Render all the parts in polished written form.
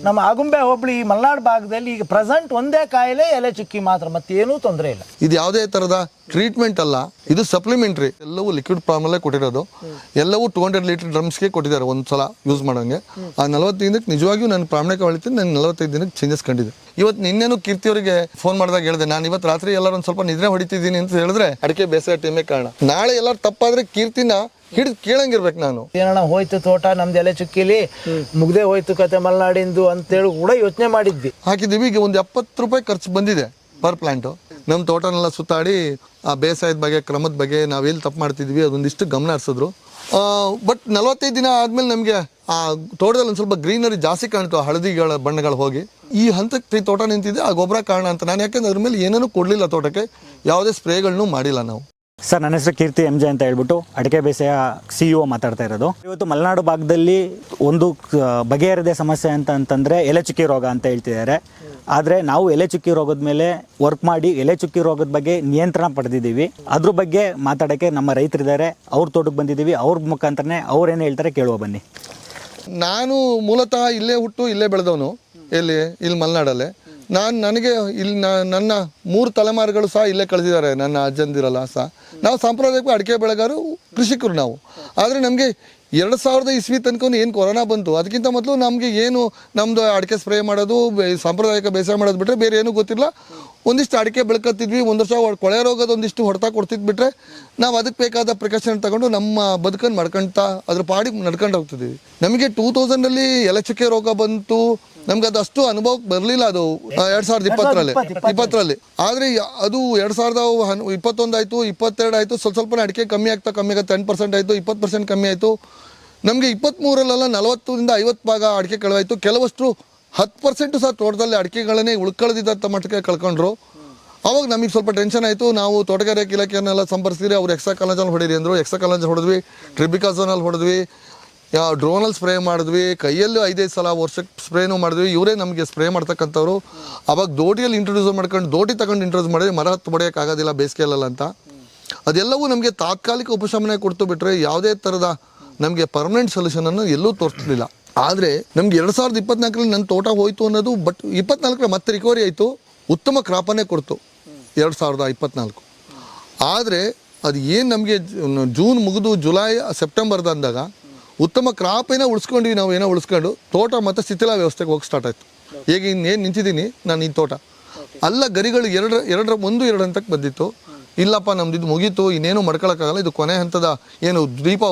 ನಮ್ಮ ಆಗುಂಬೆ ಹೋಬಳಿ ಮಲೆನಾಡು ಭಾಗದಲ್ಲಿ ಈಗ ಪ್ರೆಸೆಂಟ್ ಒಂದೇ ಕಾಯಿಲೆ ಎಲೆ ಚುಕ್ಕಿ ಮಾತ್ರ, ಮತ್ತೇನೂ ತೊಂದರೆ ಇಲ್ಲ. ಇದು ಯಾವುದೇ ತರದ ಟ್ರೀಟ್ಮೆಂಟ್ ಅಲ್ಲ, ಇದು ಸಪ್ಲಿಮೆಂಟ್ರಿ. ಎಲ್ಲವೂ ಲಿಕ್ವಿಡ್ ಫಾರ್ಮಲ್ಲೇ ಕೊಟ್ಟಿರೋದು. ಎಲ್ಲವೂ 200 ಲೀಟರ್ ಡ್ರಮ್ಸ್ಗೆ ಕೊಟ್ಟಿದ್ದಾರೆ ಒಂದ್ಸಲ ಯೂಸ್ ಮಾಡೋಂಗೆ. ಆ 45 ದಿನಕ್ಕೆ ನಿಜವಾಗಿಯೂ ನಾನು ಪ್ರಾಮಾಣಿಕ ಹೇಳ್ತೀನಿ, ನಾನು 45 ದಿನಕ್ಕೆ ಚೇಂಜಸ್ ಕಂಡಿದೆ. ಇವತ್ತು ನಿನ್ನೇನು ಕೀರ್ತಿಯವರಿಗೆ ಫೋನ್ ಮಾಡಿದಾಗ ಹೇಳಿದೆ, ನಾನು ಇವತ್ತು ರಾತ್ರಿ ಎಲ್ಲರೂ ಒಂದು ಸ್ವಲ್ಪ ನಿದ್ರೆ ಹೊಡಿತಿದ್ದೀನಿ ಅಂತ ಹೇಳಿದ್ರೆ ಅಡಿಕೆ ಬೇಸಾಯ ಟೈಮೇ ಕಾರಣ. ನಾಳೆ ಎಲ್ಲರೂ ತಪ್ಪಾದ್ರೆ ಕೀರ್ತಿನ ಹಿಡಿದು ಕೇಳಂಗಿರ್ಬೇಕು. ನಾನು ಏನಣ್ಣ ಹೋಯ್ತು ತೋಟ ನಮ್ದು ಎಲೆ ಚುಕ್ಕಿಲಿ ಮುಗ್ದೆ ಹೋಯ್ತು ಕತೆ ಮಲೆನಾಡಿಂದು ಅಂತೇಳಿ ಕೂಡ ಯೋಚನೆ ಮಾಡಿದ್ವಿ. ಹಾಕಿದ್ದೀವಿ. ಈಗ ಒಂದು 70 ರೂಪಾಯಿ ಖರ್ಚು ಬಂದಿದೆ ಪರ್ ಪ್ಲಾಂಟು. ನಮ್ಮ ತೋಟನೆಲ್ಲ ಸುತ್ತಾಡಿ ಆ ಬೇಸಾಯದ ಬಗ್ಗೆ, ಕ್ರಮದ ಬಗ್ಗೆ ನಾವೆಲ್ಲಿ ತಪ್ಪು ಮಾಡ್ತಿದ್ವಿ ಅದೊಂದಿಷ್ಟು ಗಮನ ಹರಿಸಿದ್ರು. ಬಟ್ 45 ದಿನ ಆದಮೇಲೆ ನಮಗೆ ಆ ತೋಟದಲ್ಲಿ ಒಂದು ಸ್ವಲ್ಪ ಗ್ರೀನರಿ ಜಾಸ್ತಿ ಕಾಣ್ತು, ಹಳದಿಗಳ ಬಣ್ಣಗಳು ಹೋಗಿ. ಈ ಹಂತಕ್ಕೆ ತೋಟ ನಿಂತಿದೆ, ಆ ಗೊಬ್ಬರ ಕಾರಣ ಅಂತ ನಾನು. ಯಾಕೆಂದ್ರೆ ಅದ್ರ ಮೇಲೆ ಏನೇನೂ ಕೊಡಲಿಲ್ಲ, ತೋಟಕ್ಕೆ ಯಾವುದೇ ಸ್ಪ್ರೇಗಳನ್ನೂ ಮಾಡಿಲ್ಲ ನಾವು. ಸರ್, ನನ್ನ ಹೆಸರು ಕೀರ್ತಿ MJ ಅಂತ ಹೇಳ್ಬಿಟ್ಟು ಅಡಿಕೆ ಬೇಸಾಯ CEO ಮಾತಾಡ್ತಾ ಇರೋದು. ಇವತ್ತು ಮಲೆನಾಡು ಭಾಗದಲ್ಲಿ ಒಂದು ಬಗೆಹರದೆ ಸಮಸ್ಯೆ ಅಂತಂದರೆ ಎಲೆ ಚುಕ್ಕಿ ರೋಗ ಅಂತ ಹೇಳ್ತಿದ್ದಾರೆ. ಆದರೆ ನಾವು ಎಲೆ ಚುಕ್ಕಿ ರೋಗದ ಮೇಲೆ ವರ್ಕ್ ಮಾಡಿ ಎಲೆ ಚುಕ್ಕಿ ರೋಗದ ಬಗ್ಗೆ ನಿಯಂತ್ರಣ ಪಡೆದಿದ್ದೀವಿ. ಅದ್ರ ಬಗ್ಗೆ ಮಾತಾಡೋಕ್ಕೆ ನಮ್ಮ ರೈತರಿದ್ದಾರೆ, ಅವ್ರ ತೋಟಕ್ಕೆ ಬಂದಿದ್ದೀವಿ. ಅವ್ರ ಮುಖಾಂತರನೇ ಅವ್ರೇನು ಹೇಳ್ತಾರೆ ಕೇಳುವ ಬನ್ನಿ. ನಾನು ಮೂಲತಃ ಇಲ್ಲೇ ಹುಟ್ಟು ಇಲ್ಲೇ ಬೆಳೆದವನು, ಇಲ್ಲಿ ಮಲೆನಾಡಲ್ಲೇ. ನನಗೆ ಇಲ್ಲಿ ನನ್ನ 3 ತಲೆಮಾರುಗಳು ಸಹ ಇಲ್ಲೇ ಕಳೆದಿದ್ದಾರೆ, ನನ್ನ ಅಜ್ಜಂದಿರಲ್ಲ ಸಹ. ನಾವು ಸಾಂಪ್ರದಾಯಿಕ ಅಡಿಕೆ ಬೆಳೆಗಾರರು, ಕೃಷಿಕರು ನಾವು. ಆದರೆ ನಮಗೆ 2000 ಇಸ್ವಿ ತನಕ ಏನು ಕೊರೋನಾ ಬಂತು, ಅದಕ್ಕಿಂತ ಮೊದಲು ನಮಗೆ ಏನು ನಮ್ಮದು ಅಡಿಕೆ ಸ್ಪ್ರೇ ಮಾಡೋದು, ಸಾಂಪ್ರದಾಯಿಕ ಬೇಸಾಯ ಮಾಡೋದು ಬಿಟ್ಟರೆ ಬೇರೆ ಏನೂ ಗೊತ್ತಿಲ್ಲ. ಒಂದಿಷ್ಟು ಅಡಿಕೆ ಬೆಳ್ಕೊತಿದ್ವಿ, ಒಂದು ವರ್ಷ ಕೊಳೆ ರೋಗದ ಒಂದಿಷ್ಟು ಹೊಡೆತ ಕೊಡ್ತಿದ್ದು ಬಿಟ್ಟರೆ ನಾವು ಅದಕ್ಕೆ ಬೇಕಾದ ಪ್ರಿಕಾಷನ್ ತಗೊಂಡು ನಮ್ಮ ಬದುಕನ್ನು ಮಾಡ್ಕೊಳ್ತಾ ಅದ್ರ ಪಾಡಿ ನಡ್ಕೊಂಡು ಹೋಗ್ತಿದ್ದೀವಿ. ನಮಗೆ 2000 ಎಲೆ ಚುಕ್ಕೆ ರೋಗ ಬಂತು, ನಮ್ಗೆ ಅದು ಅಷ್ಟು ಅನುಭವ ಬರಲಿಲ್ಲ. ಅದು 2020 ಆದರೆ ಅದು 2021 ಆಯಿತು, 22 ಆಯಿತು. ಸ್ವಲ್ಪ ಅಡಿಕೆ ಕಮ್ಮಿ ಆಗ್ತಾ 10% ಆಯಿತು, 20% ಕಮ್ಮಿ ಆಯಿತು. ನಮಗೆ 23ರಲ್ಲೆಲ್ಲ 40ರಿಂದ 50 ಭಾಗ ಅಡಿಕೆ ಕಳೆವಾಯಿತು. ಕೆಲವಷ್ಟು 10% ಸಹ ತೋಟದಲ್ಲಿ ಅಡಿಕೆಗಳನ್ನೇ ಉಳ್ಕೊಳ್ಳದಿದ್ದಂಥ ಮಟ್ಟಕ್ಕೆ ಕಳ್ಕೊಂಡ್ರು. ಅವಾಗ ನಮಗೆ ಸ್ವಲ್ಪ ಟೆನ್ಷನ್ ಆಯಿತು. ನಾವು ತೋಟಗಾರಿಕೆ ಇಲಾಖೆಯನ್ನೆಲ್ಲ ಸಂಪರ್ಸಿದ್ರಿ. ಅವ್ರು ಎಕ್ಸ್ಟ್ರಾ ಕಲಾಂಜಲ್ ಹೊಡೀರಿ ಅಂದರು. ಎಕ್ಸ್ಟ್ರಾ ಕಲಾಂಜಲ್ ಹೊಡೆದ್ವಿ, ಟ್ರಿಬಿಕಾಝೋನಲ್ಲಿ ಹೊಡೆದ್ವಿ, ಡ್ರೋನಲ್ಲಿ ಸ್ಪ್ರೇ ಮಾಡಿದ್ವಿ, ಕೈಯಲ್ಲೂ 5-5 ಸಲ ವರ್ಷಕ್ಕೆ ಸ್ಪ್ರೇನೂ ಮಾಡಿದ್ವಿ. ಇವರೇ ನಮಗೆ ಸ್ಪ್ರೇ ಮಾಡ್ತಕ್ಕಂಥವ್ರು. ಅವಾಗ ದೋಟಿಯಲ್ಲಿ ಇಂಟ್ರೊಡ್ಯೂಸ್ ಮಾಡ್ಕೊಂಡು ದೋಟಿ ತಗೊಂಡು ಇಂಟ್ರೊಡ್ಯೂಸ್ ಮಾಡಿದ್ವಿ. ಮರ ಹೊಡೆಯೋಕ್ಕಾಗೋದಿಲ್ಲ ಬೇಸಿಗೆಯಲ್ಲ ಅಂತ. ಅದೆಲ್ಲವೂ ನಮಗೆ ತಾತ್ಕಾಲಿಕ ಉಪಶಮನ ಕೊಡ್ತು ಬಿಟ್ಟರೆ ಯಾವುದೇ ಥರದ ನಮಗೆ ಪರ್ಮನೆಂಟ್ ಸೊಲ್ಯೂಷನನ್ನು ಎಲ್ಲೂ ತೋರಿಸಲಿಲ್ಲ. ಆದರೆ ನಮ್ಗೆ 2024ರಲ್ಲಿ ನನ್ನ ತೋಟ ಹೋಯಿತು ಅನ್ನೋದು. ಬಟ್ 24ರಲ್ಲಿ ಮತ್ತೆ ರಿಕವರಿ ಆಯಿತು, ಉತ್ತಮ ಕ್ರಾಪನ್ನೇ ಕೊಡ್ತು 2024. ಆದರೆ ಅದು ಏನು ನಮಗೆ ಜೂನ್ ಮುಗಿದು ಜುಲೈ ಸೆಪ್ಟೆಂಬರ್ದು ಅಂದಾಗ ಉತ್ತಮ ಕ್ರಾಪೇನೋ ಉಳಿಸ್ಕೊಂಡ್ವಿ. ನಾವು ಏನೋ ಉಳಿಸ್ಕೊಂಡು ತೋಟ ಮತ್ತು ಶಿಥಿಲ ವ್ಯವಸ್ಥೆಗೆ ಹೋಗಿ ಸ್ಟಾರ್ಟ್ ಆಯಿತು. ಈಗ ಇನ್ನೇನು ನಿಂತಿದ್ದೀನಿ ನಾನು ಈ ತೋಟ ಅಲ್ಲ, ಗರಿಗಳು 1-2 ಹಂತಕ್ಕೆ ಬಂದಿತ್ತು. ಇಲ್ಲಪ್ಪ ನಮ್ದು ಇದು ಮುಗೀತು, ಇನ್ನೇನು ಮಾಡ್ಕೊಳಕ್ಕಾಗಲ್ಲ, ಇದು ಕೊನೆ ಹಂತದ ಏನು ದೀಪ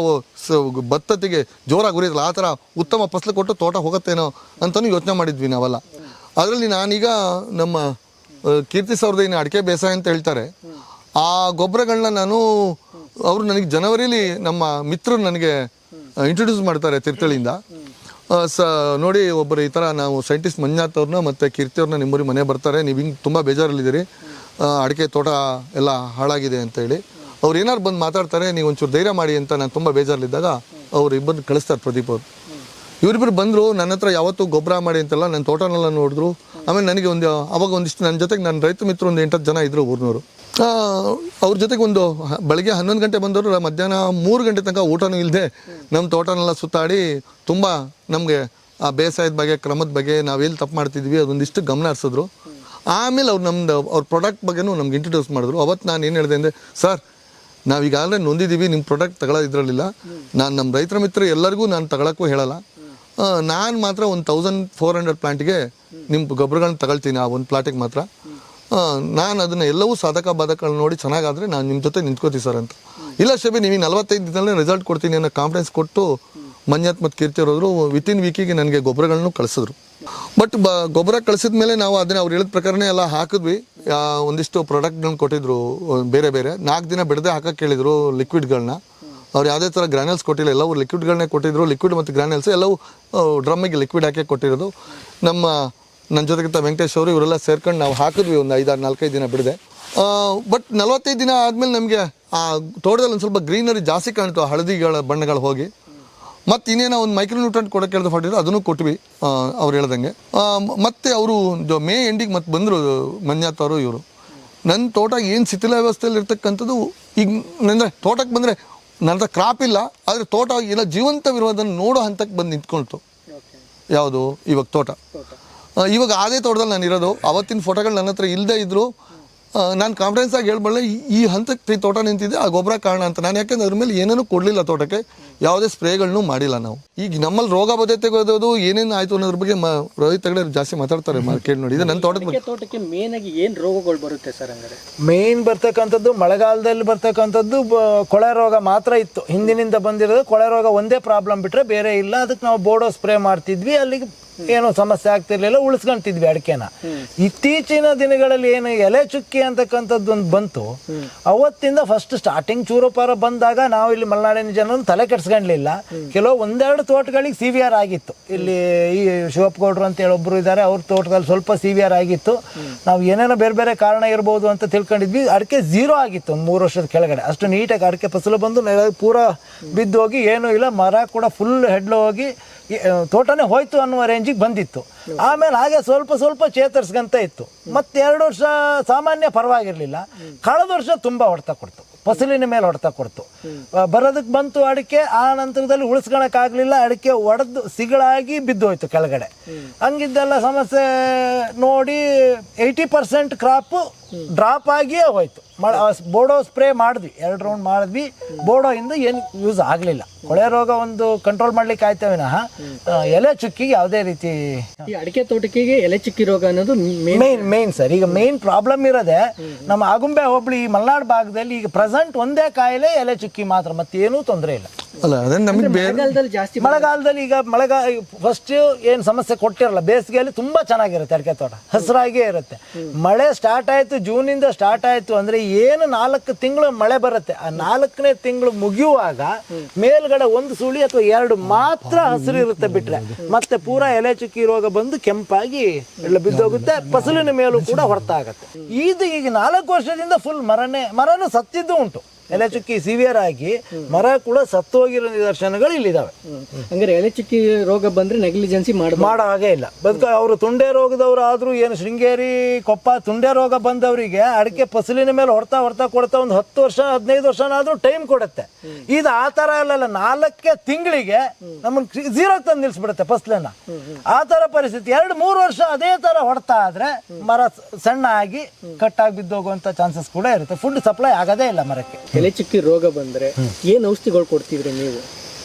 ಭತ್ತತೆಗೆ ಜೋರಾಗಿ ಉರಿಯಲ್ಲ, ಆ ಥರ ಉತ್ತಮ ಫಸಲು ಕೊಟ್ಟು ತೋಟ ಹೋಗುತ್ತೇನೋ ಅಂತಲೂ ಯೋಚನೆ ಮಾಡಿದ್ವಿ ನಾವೆಲ್ಲ. ಅದರಲ್ಲಿ ನಾನೀಗ ನಮ್ಮ ಕೀರ್ತಿ ಸೌರ್ದ ಏನು ಅಡಿಕೆ ಬೇಸಾಯ ಅಂತ ಹೇಳ್ತಾರೆ, ಆ ಗೊಬ್ಬರಗಳನ್ನ ಅವರು ನನಗೆ ಜನವರಿಲಿ ನಮ್ಮ ಮಿತ್ರರು ನನಗೆ ಇಂಟ್ರೊಡ್ಯೂಸ್ ಮಾಡ್ತಾರೆ ತಿರ್ತಳಿಯಿಂದ. ನೋಡಿ ಒಬ್ಬರು ಈ ಥರ ನಾವು ಸೈಂಟಿಸ್ಟ್ ಮಂಜುನಾಥ್ ಅವ್ರನ್ನ ಮತ್ತು ಕೀರ್ತಿಯವ್ರನ್ನ ನಿಮ್ಮೂರಿಗೆ ಮನೆ ಬರ್ತಾರೆ, ನೀವು ಹಿಂಗೆ ತುಂಬ ಬೇಜಾರಲ್ಲಿದ್ದೀರಿ, ಅಡಿಕೆ ತೋಟ ಎಲ್ಲ ಹಾಳಾಗಿದೆ ಅಂತೇಳಿ. ಅವ್ರು ಏನಾರು ಬಂದು ಮಾತಾಡ್ತಾರೆ, ನೀವು ಒಂಚೂರು ಧೈರ್ಯ ಮಾಡಿ ಅಂತ. ನಾನು ತುಂಬ ಬೇಜಾರಲ್ಲಿದ್ದಾಗ ಅವ್ರು ಇಬ್ಬರು ಕಳಿಸ್ತಾರೆ, ಪ್ರದೀಪ್ ಅವರು. ಇವರಿಬ್ಬರು ಬಂದರು ನನ್ನ ಹತ್ರ. ಯಾವತ್ತೂ ಗೊಬ್ಬರ ಮಾಡಿ ಅಂತೆಲ್ಲ ನನ್ನ ತೋಟನೆಲ್ಲ ನೋಡಿದ್ರು. ಆಮೇಲೆ ನನಗೆ ಅವಾಗ ಒಂದಿಷ್ಟು ನನ್ನ ಜೊತೆಗೆ ನನ್ನ ರೈತ ಮಿತ್ರರು 8-10 ಜನ ಇದ್ದರು ಊರಿನವರು. ಅವ್ರ ಜೊತೆಗೆ ಬೆಳಗ್ಗೆ 11 ಗಂಟೆ ಬಂದವರು, ಮಧ್ಯಾಹ್ನ 3 ಗಂಟೆ ತನಕ ಊಟನೂ ಇಲ್ಲದೆ ನಮ್ಮ ತೋಟನೆಲ್ಲ ಸುತ್ತಾಡಿ ತುಂಬ ನಮಗೆ ಆ ಬೇಸಾಯದ ಬಗ್ಗೆ, ಕ್ರಮದ ಬಗ್ಗೆ, ನಾವೆಲ್ಲಿ ತಪ್ಪು ಮಾಡ್ತಿದ್ವಿ ಅದೊಂದಿಷ್ಟು ಗಮನ ಹರಿಸಿದ್ರು. ಆಮೇಲೆ ಅವ್ರ ಪ್ರಾಡಕ್ಟ್ ಬಗ್ಗೆನೂ ನಮ್ಗೆ ಇಂಟ್ರೊಡ್ಯೂಸ್ ಮಾಡಿದ್ರು. ಅವತ್ತು ನಾನು ಏನು ಹೇಳಿದೆ ಅಂದರೆ, ಸರ್ ನಾವೀಗಾಗಲೇ ನೊಂದಿದ್ದೀವಿ, ನಿಮ್ಮ ಪ್ರಾಡಕ್ಟ್ ತಗೊಳ್ಳೋದಿರಲಿಲ್ಲ. ನಾನು ನಮ್ಮ ರೈತರ ಮಿತ್ರ ಎಲ್ಲರಿಗೂ ನಾನು ತಗೊಳ್ಳೋಕ್ಕೂ ಹೇಳಲ್ಲ. ನಾನು ಮಾತ್ರ ಒಂದು 1400 ಪ್ಲಾಂಟಿಗೆ ನಿಮ್ಮ ಗೊಬ್ಬರಗಳನ್ನ ತಗೊಳ್ತೀನಿ, ಆ ಒಂದು ಪ್ಲಾಟಿಗೆ ಮಾತ್ರ. ನಾನು ಅದನ್ನು ಎಲ್ಲವೂ ಸಾಧಕ ಬಾಧಕಗಳನ್ನ ನೋಡಿ ಚೆನ್ನಾಗಾದರೆ ನಾನು ನಿಮ್ಮ ಜೊತೆ ನಿಂತ್ಕೋತೀವಿ ಸರ್ ಅಂತ. ಇಲ್ಲ ಶಬಿ, ನೀವು 45 ದಿನದಲ್ಲೇ ರಿಸಲ್ಟ್ ಕೊಡ್ತೀನಿ ಅನ್ನೋ ಕಾನ್ಫಿಡೆನ್ಸ್ ಕೊಟ್ಟು ಮಂಜಾತ್ ಮತ್ತು ಕೀರ್ತಿ ಅವರು ವಿತಿನ್ ವೀಕಿಗೆ ನನಗೆ ಗೊಬ್ಬರಗಳನ್ನು ಕಳಿಸಿದ್ರು. ಬಟ್ ಗೊಬ್ಬರ ಕಳಿಸಿದ ಮೇಲೆ ನಾವು ಅದನ್ನ ಅವ್ರು ಹೇಳಿದ ಪ್ರಕಾರನೇ ಎಲ್ಲ ಹಾಕಿದ್ವಿ. ಒಂದಿಷ್ಟು ಪ್ರಾಡಕ್ಟ್ಗಳನ್ನ ಕೊಟ್ಟಿದ್ರು, ಬೇರೆ 4 ದಿನ ಬಿಡದೆ ಹಾಕಕ್ಕೆ ಕೇಳಿದ್ರು ಲಿಕ್ವಿಡ್ಗಳನ್ನ. ಅವ್ರು ಯಾವುದೇ ಥರ ಗ್ರಾನ್ಯಲ್ಸ್ ಕೊಟ್ಟಿಲ್ಲ, ಎಲ್ಲವೂ ಲಿಕ್ವಿಡ್ಗಳನ್ನೇ ಕೊಟ್ಟಿದ್ರು. ಲಿಕ್ವಿಡ್ ಮತ್ತು ಗ್ರಾನ್ಯಲ್ಸ್ ಎಲ್ಲವೂ ಡ್ರಮ್ಮಿಗೆ ಲಿಕ್ವಿಡ್ ಹಾಕಿ ಕೊಟ್ಟಿರೋದು. ನನ್ನ ಜೊತೆಗಿಂತ ವೆಂಕಟೇಶ್ ಅವರು ಇವರೆಲ್ಲ ಸೇರ್ಕೊಂಡು ನಾವು ಹಾಕಿದ್ವಿ ಒಂದು 5-4 ದಿನ ಬಿಡದೆ. ಬಟ್ 45 ದಿನ ಆದಮೇಲೆ ನಮಗೆ ಆ ತೋಟದಲ್ಲಿ ಒಂದು ಸ್ವಲ್ಪ ಗ್ರೀನರಿ ಜಾಸ್ತಿ ಕಾಣ್ತು, ಹಳದಿಗಳ ಬಣ್ಣಗಳು ಹೋಗಿ. ಮತ್ತು ಇನ್ನೇನೋ ಒಂದು ಮೈಕ್ರೋನ್ಯೂಟ್ರೆಂಟ್ ಕೊಡೋಕ್ಕೆ ಹೇಳ್ದು ಹೊಟ್ಟಿದ್ರು, ಅದನ್ನು ಕೊಟ್ವಿ ಅವ್ರು ಹೇಳ್ದಂಗೆ. ಮತ್ತು ಅವರು ಮೇ ಎಂಡಿಗೆ ಮತ್ತೆ ಬಂದರು ಮಂಜಾತ್ ಅವರು. ಇವರು ನನ್ನ ತೋಟ ಏನು ಶಿಥಿಲ ವ್ಯವಸ್ಥೆಯಲ್ಲಿ ಇರ್ತಕ್ಕಂಥದ್ದು. ಈಗ ಅಂದರೆ ತೋಟಕ್ಕೆ ಬಂದರೆ ನನ್ನ ಕ್ರಾಪ್ ಇಲ್ಲ, ಆದರೆ ತೋಟ ಎಲ್ಲ ಜೀವಂತವಿರೋದನ್ನು ನೋಡೋ ಹಂತಕ್ಕೆ ಬಂದು ನಿಂತ್ಕೊಳ್ತು. ಯಾವುದು ಇವಾಗ ತೋಟ ಇವಾಗ ಅದೇ ತೋಟದಲ್ಲಿ ನಾನು ಇರೋದು. ಅವತ್ತಿನ ಫೋಟೋಗಳು ನನ್ನ ಹತ್ರ ಇಲ್ಲದೆ ಇದ್ರು ನಾನು ಕಾನ್ಫಿಡೆನ್ಸ್ ಆಗಿ ಹೇಳ್ಬಲ್ಲೆ ಈ ಹಂತಕ್ಕೆ ತೋಟ ನಿಂತಿದೆ ಆ ಗೊಬ್ಬರ ಕಾರಣ ಅಂತ. ನಾನು ಯಾಕೆಂದ್ರೆ ಅದ್ರ ಮೇಲೆ ಏನೇನೂ ಕೊಡಲಿಲ್ಲ, ತೋಟಕ್ಕೆ ಯಾವುದೇ ಸ್ಪ್ರೇಗಳನ್ನೂ ಮಾಡಿಲ್ಲ ನಾವು. ಈಗ ನಮ್ಮಲ್ಲಿ ರೋಗ ಬದ್ಧತೆಗೋದು ಏನೇನು ಆಯಿತು ಅನ್ನೋದ್ರ ಬಗ್ಗೆ ರೋಹಿತ್ ತಗಡೆ ಜಾಸ್ತಿ ಮಾತಾಡ್ತಾರೆ ಕೇಳಿ ನೋಡಿ. ಇದು ನನ್ನ ತೋಟಕ್ಕೆ ಮೇನ್ ಆಗಿ ಏನು ರೋಗಗಳು ಬರುತ್ತೆ ಸರ್? ಹಂಗಾರೆ ಮೇನ್ ಬರ್ತಕ್ಕಂಥದ್ದು ಮಳೆಗಾಲದಲ್ಲಿ ಬರ್ತಕ್ಕಂಥದ್ದು ಕೊಳೆ ರೋಗ ಮಾತ್ರ ಇತ್ತು. ಹಿಂದಿನಿಂದ ಬಂದಿರೋದು ಕೊಳೆ ರೋಗ ಒಂದೇ ಪ್ರಾಬ್ಲಮ್ ಬಿಟ್ಟರೆ ಬೇರೆ ಇಲ್ಲ. ಅದಕ್ಕೆ ನಾವು ಬೋಡೋ ಸ್ಪ್ರೇ ಮಾಡ್ತಿದ್ವಿ, ಅಲ್ಲಿಗೆ ಏನೋ ಸಮಸ್ಯೆ ಆಗ್ತಿರ್ಲಿಲ್ಲ, ಉಳಿಸ್ಕೊಂತಿದ್ವಿ ಅಡಿಕೆನ. ಇತ್ತೀಚಿನ ದಿನಗಳಲ್ಲಿ ಏನು ಎಲೆ ಚುಕ್ಕಿ ಅಂತಕ್ಕಂಥದ್ದು ಒಂದು ಬಂತು, ಅವತ್ತಿಂದ ಫಸ್ಟ್ ಸ್ಟಾರ್ಟಿಂಗ್ ಚೂರುಪಾರ ಬಂದಾಗ ನಾವು ಇಲ್ಲಿ ಮಲೆನಾಡಿನ ಜನರನ್ನು ತಲೆ ಕೆಡ್ಸ್ಕೊಂಡ್ಲಿಲ್ಲ. ಕೆಲವು ಒಂದೆರಡು ತೋಟಗಳಿಗೆ ಸಿವಿಯರ್ ಆಗಿತ್ತು. ಇಲ್ಲಿ ಈ ಶಿವಪ್ಪಗೌಡರು ಅಂತ ಹೇಳಿ ಒಬ್ರು ಇದ್ದಾರೆ, ಅವ್ರ ತೋಟದಲ್ಲಿ ಸ್ವಲ್ಪ ಸಿವಿಯರ್ ಆಗಿತ್ತು. ನಾವು ಏನೇನೋ ಬೇರೆ ಬೇರೆ ಕಾರಣ ಇರ್ಬೋದು ಅಂತ ತಿಳ್ಕೊಂಡಿದ್ವಿ. ಅಡಿಕೆ ಝೀರೋ ಆಗಿತ್ತು ಒಂದು 3 ವರ್ಷದ ಕೆಳಗಡೆ. ಅಷ್ಟು ನೀಟಾಗಿ ಅಡಿಕೆ ಫಸಲು ಬಂದು ಪೂರ ಬಿದ್ದು ಹೋಗಿ ಏನೂ ಇಲ್ಲ, ಮರ ಕೂಡ ಫುಲ್ ಹೆಡ್ಲು ಹೋಗಿ ತೋಟನೇ ಹೋಯ್ತು ಅನ್ನುವ ರೇಂಜಿಗೆ ಬಂದಿತ್ತು. ಆಮೇಲೆ ಹಾಗೆ ಸ್ವಲ್ಪ ಸ್ವಲ್ಪ ಚೇತರಿಸ್ಕೊಂತ ಇತ್ತು. ಮತ್ತೆ 2 ವರ್ಷ ಸಾಮಾನ್ಯ ಪರವಾಗಿರ್ಲಿಲ್ಲ. ಕಳೆದ ವರ್ಷ ತುಂಬಾ ಹೊಡೆತ ಕೊಡ್ತು, ಫಸಲಿನ ಮೇಲೆ ಹೊಡೆತ ಕೊಡ್ತು. ಬರೋದಕ್ಕೆ ಬಂತು ಅಡಿಕೆ, ಆ ನಂತರದಲ್ಲಿ ಉಳಿಸ್ಕೊಳಕ್ಕಾಗಲಿಲ್ಲ, ಅಡಿಕೆ ಒಡೆದು ಸಿಗಳಾಗಿ ಬಿದ್ದೋಯ್ತು ಕೆಳಗಡೆ. ಹಂಗಿದ್ದೆಲ್ಲ ಸಮಸ್ಯೆ ನೋಡಿ 80% ಕ್ರಾಪು ಡ್ರಾಪ್ ಆಗಿಯೇ ಹೋಯ್ತು. ಬೋಡೋ ಸ್ಪ್ರೇ ಮಾಡಿದ್ವಿ, 2 ರೌಂಡ್ ಮಾಡಿದ್ವಿ. ಬೋಡೋಯಿಂದ ಏನು ಯೂಸ್ ಆಗಲಿಲ್ಲ. ಕೊಳೆ ರೋಗ ಒಂದು ಕಂಟ್ರೋಲ್ ಮಾಡ್ಲಿಕ್ಕೆ ಆಯ್ತಾ ವಿನಃ ಎಲೆ ಚುಕ್ಕಿಗೆ ಯಾವುದೇ ರೀತಿ. ಈ ಅಡಿಕೆ ತೋಟಕ್ಕೆ ಎಲೆ ಚುಕ್ಕಿ ರೋಗ ಅನ್ನೋದು ಮೇನ್ ಸರ್. ಈಗ ಮೇನ್ ಪ್ರಾಬ್ಲಮ್ ಇರೋದೆ ನಮ್ಮ ಆಗುಂಬೆ ಹೋಬಳಿ ಈ ಮಲೆನಾಡು ಭಾಗದಲ್ಲಿ ಈಗ ಪ್ರೆಸೆಂಟ್ ಒಂದೇ ಕಾಯಿಲೆ ಎಲೆ ಚುಕ್ಕಿ ಮಾತ್ರ, ಮತ್ತೇನೂ ತೊಂದರೆ ಇಲ್ಲ. ಅಲ್ಲ ಅದೇ ನಮಗೆ ಜಾಸ್ತಿ ಮಳೆಗಾಲದಲ್ಲಿ ಈಗ ಫಸ್ಟ್ ಏನು ಸಮಸ್ಯೆ ಕೊಟ್ಟಿರಲ್ಲ. ಬೇಸಿಗೆಯಲ್ಲಿ ತುಂಬಾ ಚೆನ್ನಾಗಿರುತ್ತೆ ಅಡಿಕೆ ತೋಟ, ಹಸಿರಾಗೇ ಇರುತ್ತೆ. ಮಳೆ ಸ್ಟಾರ್ಟ್ ಆಯ್ತು, ಜೂನಿಂದ ಸ್ಟಾರ್ಟ್ ಆಯ್ತು ಅಂದ್ರೆ ಏನು 4 ತಿಂಗಳು ಮಳೆ ಬರುತ್ತೆ. ಆ 4ನೇ ತಿಂಗಳು ಮುಗಿಯುವಾಗ ಮೇಲ್ಗಡೆ 1 ಸುಳಿ ಅಥವಾ 2 ಮಾತ್ರ ಹಸಿರು ಇರುತ್ತೆ, ಬಿಟ್ರೆ ಮತ್ತೆ ಪೂರಾ ಎಲೆ ಚುಕ್ಕಿ ರೋಗ ಬಂದು ಕೆಂಪಾಗಿ ಎಲ್ಲ ಬಿದ್ದೋಗುತ್ತೆ. ಫಸಲಿನ ಮೇಲೂ ಕೂಡ ಹೊರತ ಆಗತ್ತೆ. ಇದು ಈಗ 4 ವರ್ಷದಿಂದ ಫುಲ್ ಮರನು ಸತ್ತಿದ್ದು ಉಂಟು. ಎಲೆ ಚುಕ್ಕಿ ಸಿವಿಯರ್ ಆಗಿ ಮರ ಕೂಡ ಸತ್ತೋಗಿರೋ ನಿದರ್ಶನಗಳು ಇಲ್ಲಿದ್ದಾವೆ. ಹಂಗಾರೆ ಎಲೆ ಚುಕ್ಕಿ ರೋಗ ಬಂದ್ರೆ ನೆಗ್ಲಿಜೆನ್ಸಿ ಮಾಡೋ ಹಾಗೆ ಇಲ್ಲ. ಅವರು ತುಂಡೆ ರೋಗದವ್ರು ಆದ್ರೂ ಏನು ಶೃಂಗೇರಿ ಕೊಪ್ಪ ತುಂಡೆ ರೋಗ ಬಂದವರಿಗೆ ಅಡಿಕೆ ಫಸಲಿನ ಮೇಲೆ ಹೊಡ್ತಾ ಕೊಡ್ತಾ ಒಂದು 10 ವರ್ಷ 15 ವರ್ಷನಾದ್ರೂ ಟೈಮ್ ಕೊಡುತ್ತೆ. ಇದು ಆ ತರ ಅಲ್ಲ, 4 ತಿಂಗಳಿಗೆ ನಮ್ಮನ್ನು 0 ತಂದು ನಿಲ್ಸ್ಬಿಡುತ್ತೆ ಫಸಲನ್ನ. ಆ ತರ ಪರಿಸ್ಥಿತಿ 2-3 ವರ್ಷ ಅದೇ ತರ ಹೊಡ್ತಾ ಆದ್ರೆ ಮರ ಸಣ್ಣ ಆಗಿ ಕಟ್ಟಾಗಿ ಬಿದ್ದೋಗುವಂತ ಚಾನ್ಸಸ್ ಕೂಡ ಇರುತ್ತೆ. ಫುಡ್ ಸಪ್ಲೈ ಆಗೋದೇ ಇಲ್ಲ ಮರಕ್ಕೆ. ಎಲೆ ಚುಕ್ಕಿ ರೋಗ ಬಂದ್ರೆ ಏನು ಔಷಧಿಗಳು ಕೊಡ್ತಿದ್ರಿ ನೀವು?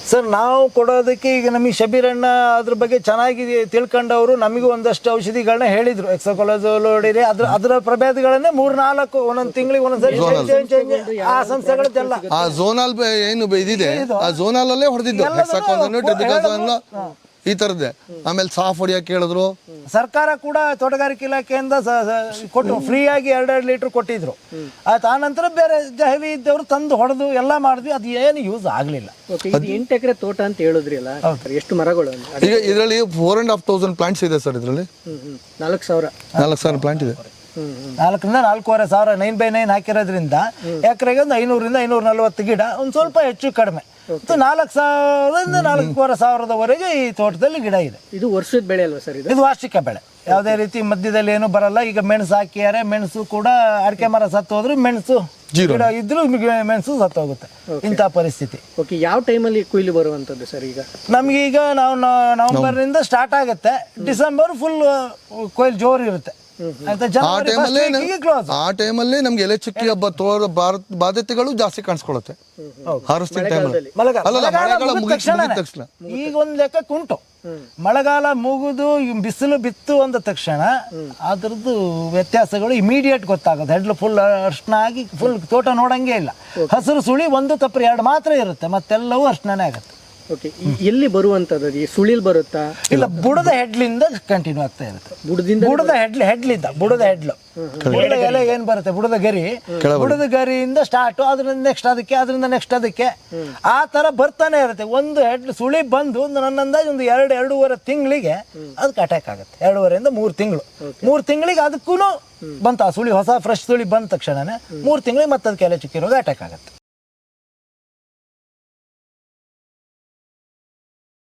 ಸರ್ ನಾವು ಕೊಡೋದಕ್ಕೆ ಈಗ ನಮಗೆ ಶಬೀರಣ್ಣ ಅದ್ರ ಬಗ್ಗೆ ಚೆನ್ನಾಗಿ ತಿಳ್ಕೊಂಡವರು ನಮಗೂ ಒಂದಷ್ಟು ಔಷಧಿಗಳನ್ನ ಹೇಳಿದ್ರು. ಎಕ್ಸೋಕೊಲಜೋಲ್ ಹೊಡೀರಿ, ಅದರ ಪ್ರಭೇದಗಳನ್ನೇ 3-4 ಒಂದೊಂದು ತಿಂಗಳಿಗೆ ಒಂದೊಂದ್ಸರಿ ಆ ಸಂಸ್ಥೆಗಳದ್ದೆಲ್ಲ ಆ ಝೋನಲ್ ಏನು ಇದಿದೆ, ಆ ಝೋನಲ್ ಅಲ್ಲೇ ಹೊಡೆದಿದ್ದು ಈ ತರದ್ದೇ. ಆಮೇಲೆ ಸಾಫ್ ಹೊಡಿಯಕ್ಕೆ ಹೇಳಿದ್ರು. ಸರ್ಕಾರ ಕೂಡ ತೋಟಗಾರಿಕೆ ಇಲಾಖೆಯಿಂದ ಕೊಟ್ಟು ಫ್ರೀಯಾಗಿ 2 ಲೀಟರ್ ಕೊಟ್ಟಿದ್ರು. ಆಯ್ತು, ಆನಂತರ ಬೇರೆ ಹೆವಿ ಇದ್ದವರು ತಂದು ಹೊಡೆದು ಎಲ್ಲ ಮಾಡಿದ್ವಿ, ಅದು ಏನು ಯೂಸ್ ಆಗಲಿಲ್ಲ. 8 ಎಕರೆ ತೋಟ ಅಂತ ಹೇಳಿದ್ರಿ ಅಲ್ಲ, ಎಷ್ಟು ಮರಗಳು? ಈಗ ಇದರಲ್ಲಿ 4,500 ಪ್ಲಾಂಟ್ಸ್ ಇದೆ ಸರ್. ಇದರಲ್ಲಿ 4,000 ಪ್ಲಾಂಟ್ ಇದೆ. 4ರಿಂದ 4,500 9x9 ಹಾಕಿರೋದ್ರಿಂದ ಎಕರೆಗೆ ಒಂದು 500ರಿಂದ 540 ಗಿಡ, ಒಂದು ಸ್ವಲ್ಪ ಹೆಚ್ಚು ಕಡಿಮೆ 4,000ರಿಂದ 4,500ವರೆಗೆ ಈ ತೋಟದಲ್ಲಿ ಗಿಡ ಇದೆ. ಇದು ವರ್ಷದ ಬೆಳೆ ಅಲ್ವಾ ಸರ್? ಇದು ವಾರ್ಷಿಕ ಬೆಳೆ, ಯಾವುದೇ ರೀತಿ ಮಧ್ಯದಲ್ಲಿ ಏನು ಬರಲ್ಲ. ಈಗ ಮೆಣಸು ಹಾಕಿಯಾರೆ, ಮೆಣಸು ಕೂಡ ಅಡಿಕೆ ಮರ ಸತ್ತು ಹೋದ್ರು ಮೆಣಸು ಗಿಡ ಇದ್ರೂ ಮೆಣಸು ಸತ್ತು ಹೋಗುತ್ತೆ. ಇಂಥ ಪರಿಸ್ಥಿತಿ. ಓಕೆ, ಯಾವ ಟೈಮಲ್ಲಿ ಕೊಯ್ಲು ಬರುವಂಥದ್ದು ಸರ್? ಈಗ ನಮ್ಗೀಗ ನಾವು ನವೆಂಬರ್ನಿಂದ ಸ್ಟಾರ್ಟ್ ಆಗುತ್ತೆ, ಡಿಸೆಂಬರ್ ಫುಲ್ ಕೊಯ್ಲು ಜೋರು ಇರುತ್ತೆ. ಆ ಟೈಮಲ್ಲಿ ನಮ್ಗೆ ಎಲೆ ಚುಕ್ಕಿ ಹಬ್ಬ ಬಾಧ್ಯತೆಗಳು ಜಾಸ್ತಿ ಕಾಣಿಸ್ಕೊಳ್ಳುತ್ತೆ. ಈಗ ಒಂದ್ ಲೆಕ್ಕಕ್ಕೆ ಉಂಟು, ಮಳೆಗಾಲ ಮುಗಿದು ಬಿಸಿಲು ಬಿತ್ತು ಅಂದ ತಕ್ಷಣ ಅದ್ರದ್ದು ವ್ಯತ್ಯಾಸಗಳು ಇಮಿಡಿಯೇಟ್ ಗೊತ್ತಾಗುತ್ತೆ. ಹೆಡ್ಲು ಫುಲ್ ಅರ್ಶನ ಆಗಿ ಫುಲ್ ತೋಟ ನೋಡಂಗೆ ಇಲ್ಲ. ಹಸಿರು ಸುಳಿ 1 ತಪ್ಪು 2 ಮಾತ್ರ ಇರುತ್ತೆ, ಮತ್ತೆಲ್ಲವೂ ಅರ್ಶನೇ ಆಗುತ್ತೆ. ಓಕೆ, ಎಲ್ಲಿ ಬರುವಂತದ್ದು? ಈ ಸುಳಿಲ್ ಬರುತ್ತಾ? ಇಲ್ಲ, ಬುಡದ ಹೆಡ್ಲಿಂದ ಕಂಟಿನ್ಯೂ ಆಗ್ತಾ ಇರುತ್ತೆ. ಬುಡದ ಎಲೆ ಏನ್ ಬರುತ್ತೆ, ಬುಡದ ಗರಿಯಿಂದ ಸ್ಟಾರ್ಟ್, ಅದರಿಂದ ನೆಕ್ಸ್ಟ್ ಅದಕ್ಕೆ ಆ ತರ ಬರ್ತಾನೆ ಇರುತ್ತೆ. ಒಂದು ಹೆಡ್ಲು ಸುಳಿ ಬಂದು ನನ್ನ ಅಂದಾಜು ಒಂದು 2-2.5 ತಿಂಗಳಿಗೆ ಅದಕ್ಕೆ ಅಟ್ಯಾಕ್ ಆಗುತ್ತೆ. 2.5ರಿಂದ 3 ತಿಂಗಳು. 3 ತಿಂಗಳಿಗೆ ಅದಕ್ಕೂ ಬಂತು ಆ ಸುಳಿ, ಹೊಸ ಫ್ರೆಶ್ ಸುಳಿ ಬಂದ ತಕ್ಷಣನೇ 3 ತಿಂಗಳಿಗೆ ಮತ್ತೆ ಅದಕ್ಕೆ ಎಲೆ ಚುಕ್ಕಿ ರೋಗ ಅಟ್ಯಾಕ್ ಆಗುತ್ತೆ.